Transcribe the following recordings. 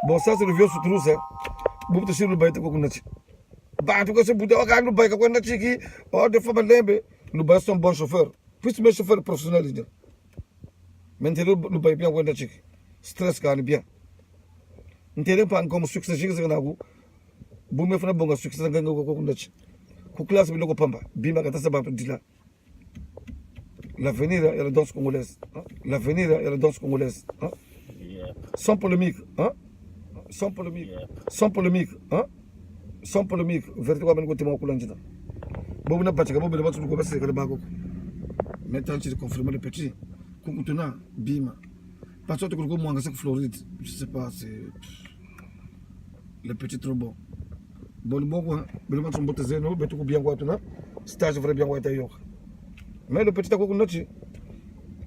Bon, ça c'est le vieux sous ça. Vous pouvez le bail de Kokunachi. Bah, en tout cas, c'est Bouddha, le bail de Kokunachi, or de femmes lembe, nous baillons son bon chauffeur. Puis mes chauffeurs professionnels. Maintenant, nous baillons bien Kokunachi. Stress quand bien. Nous n'avons pas comme succès, j'ai dit, vous me faites un bon succès dans Kokunachi. Kokulas, mais le Kopamba, Bima Katasaba, Dila. L'avenir est la danse congolaise. L'avenir est la danse congolaise. Sans polémique. Sans polémique. Sans polémique. Sans polémique. Véritablement, nous avons dit que nous avons dit que nous avons dit que nous avons dit maintenant, tu confirmes le petit. Maintenant, Bima. Parce que nous avons dit que Floride, je ne sais pas, c'est le petit trop bon. Bon, nous avons dit que bien stage vrai bien mais le petit coup note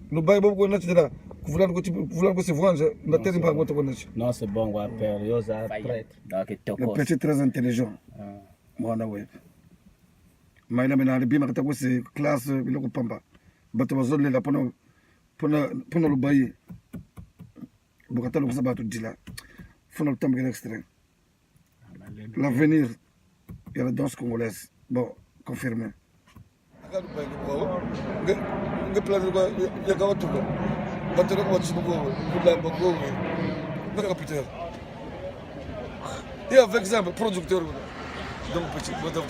nous bail beaucoup note là voulant que se voit na terre pas quoi connaître non c'est bon quoi père yosa prêtre le petit très intelligent moi na web mais là maintenant le bien que tu c'est classe le ko pamba bato bazole la pona le bail bokata le ça bato dila faut le temps extrait l'avenir il y a la danse congolaise bon confirmé. Nga plaza kwa yaka watu kwa batera kwa chibugo kula bogo na capital et avec exemple producteur donc petit boto